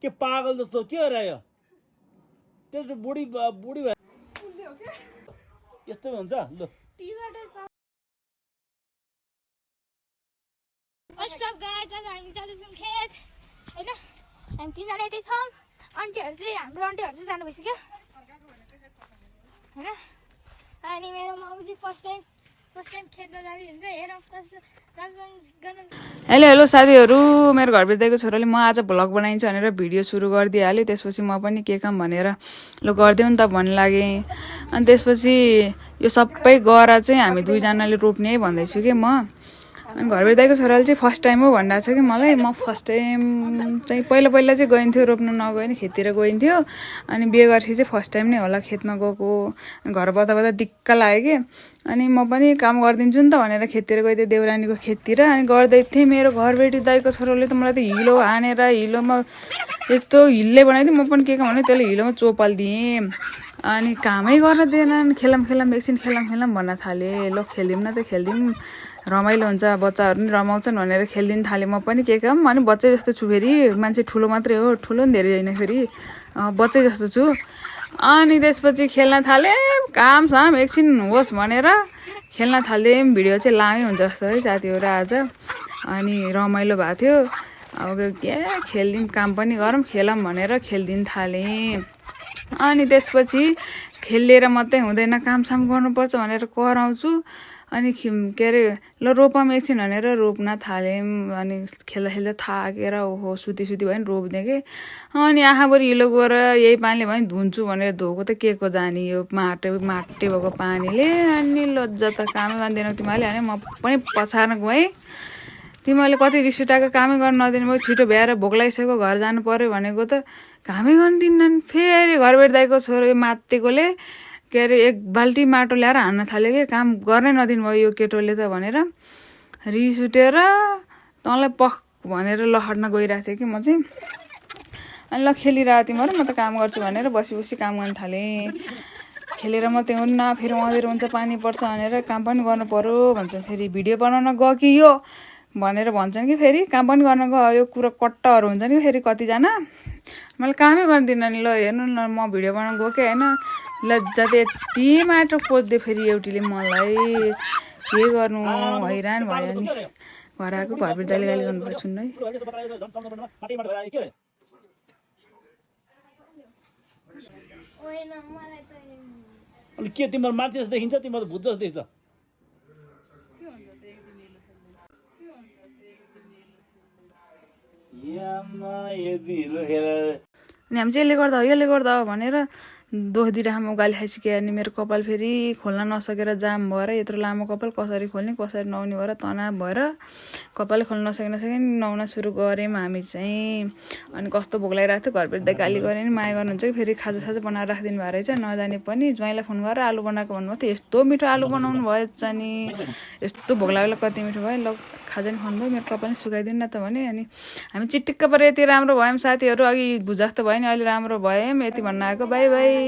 के पागल जस्तो के रह्यो त्यो बुढी बुढी भए यस्तो हुन्छ ल What's up guys? हामी जाँदैछौँ खेत हैन हामी तिनजना यतै छौँ आन्टीहरु चाहिँ हाम्रो आन्टीहरु चाहिँ जानु भइसक्यो हैन अनि मेरो मामु चाहिँ फर्स्ट टाइम खेतमा जाँदै हुन्छ हेरौँ कस्तो हेलो हेलो साथीहरू मेरो घर बित्दैको छोराले म आज भ्लग बनाइन्छ भनेर भिडियो सुरु गरिदिइहालेँ त्यसपछि म पनि के काम भनेर ल गरिदेऊ नि त भन्नु लागेँ अनि त्यसपछि यो सबै गरा चाहिँ हामी दुईजनाले रोप्ने भन्दैछु कि म अनि घर बित्दैको छोराले चाहिँ फर्स्ट टाइम हो भनिरहेको छ कि मलाई म फर्स्ट टाइम चाहिँ पहिला चाहिँ गइन्थ्यो रोप्न नगएन खेततिर गइन्थ्यो अनि बिहे गरेपछि चाहिँ फर्स्ट टाइम नै होला खेतमा गएको घर बता दिक्क लाग्यो कि अनि म पनि काम गरिदिन्छु नि त भनेर खेततिर गइदिएँ देउरानीको खेततिर अनि गर्दै थिएँ मेरो घरबेटी दाइको छोराले त मलाई त हिलो हानेर हिलोमा यस्तो हिलले बनाइदिएँ म पनि के काम भने त्यसले हिलोमा चोपालिदिएँ अनि कामै गर्न दिएन खेलाम एकछिन खेलाम भन्न थालेँ ल खेलिदिउँ न त खेलिदिउँ रमाइलो हुन्छ बच्चाहरू नि रमाउँछन् भनेर खेलिदिनु थालेँ म पनि के काम अनि बच्चै जस्तो छु फेरि मान्छे ठुलो मात्रै हो ठुलो नि धेरै होइन फेरि बच्चै जस्तो छु अनि त्यसपछि खेल्न थालेँ कामसाम एकछिन होस् भनेर खेल्न थाल्दिएँ भिडियो चाहिँ लामै हुन्छ जस्तो है साथीहरू आज अनि रमाइलो भएको थियो अब के खेलिदिउँ काम पनि गरौँ खेलौँ भनेर खेलिदिनु थालेँ अनि त्यसपछि खेलेर मात्रै हुँदैन कामसाम गर्नुपर्छ भनेर कराउँछु अनि के अरे ल रोपौँ एकछिन भनेर रोप्न थाल्यौँ अनि खेल्दा थाकेर ओहो सुती भयो नि रोप्दिएँ कि अनि आँखाभरि हिलो गएर यही पानीले भयो नि धुन्छु भनेर धोएको त के को जाने यो माटे भएको पानीले अनि लज्जा त कामै गर्दैनौ तिमीहरूले भने म पनि पछार्न गएँ तिमीहरूले कति रिस उठाएको कामै गर्न नदिनु भयो छिटो भ्याएर भोक लागिसक्यो घर जानु पर्यो भनेको त कामै गर्न दिन्नन् फेरि घरबेटी दाइको छोरो मातेकोले के अरे एक बाल्टी माटो ल्याएर हान्न थाल्यो कि काम गर्नै नदिनु भयो यो केटोले त भनेर रिस उठेर तँलाई पख भनेर लहड्न गइरहेको थिएँ कि म चाहिँ अनि ल खेलिरहेको तिमीहरू म त काम गर्छु भनेर बसी काम गर्न थालेँ खेलेर मात्रै हुन्न फेरि अँधेरो हुन्छ पानी पर्छ भनेर काम पनि गर्नु पर्यो भन्छन् फेरि भिडियो बनाउन गयो कि यो भनेर भन्छन् कि फेरि काम पनि गर्न गयो यो कुरा कट्टाहरू हुन्छन् कि फेरि कतिजना मैले कामै गर्दिनँ नि ल हेर्नु न म भिडियो बनाउन गएको कि होइन लज्जा त यति माटो खोज्दै फेरि एउटीले मलाई के गर्नु हैरान भयो नि घर आएको घरबेटी दाइले गाली गर्नुभयो सुन्नु है अनि के तिम्रो मान्छे जस्तो देखिन्छ तिम्रो भूत जस्तो देखिन्छ अनि हामी चाहिँ यसले गर्दा भनेर दोष दिइरहेको गाली खाइसक्यो अनि मेरो कपाल फेरि खोल्न नसकेर जाम भएर यत्रो लामो कपाल कसरी खोल्ने कसरी नहुने भएर तनाव भएर कपालै खोल्न नसके नुहाउन सुरु गऱ्यौँ हामी चाहिँ अनि कस्तो भोक लागिरहेको थियो घरबेटी दाइ गाली गरेँ नि माया गर्नुहुन्छ कि फेरि खाजा बनाएर राखिदिनु भएको रहेछ नजाने पनि ज्वाइँलाई फोन गरेर आलु बनाएको भन्नुभयो थियो यस्तो मिठो आलु बनाउनु भएछ नि यस्तो भोक लाग्यो कति मिठो भयो ल खाजा नि खुवाउनु भयो मेरो कपाल सुकाइदिनु न त भने अनि हामी चिटिक्क परेर यति राम्रो भयौँ साथीहरू अघि भुजास्तो भयो नि अहिले राम्रो भयौँ यति भन्न आएको बाई बाई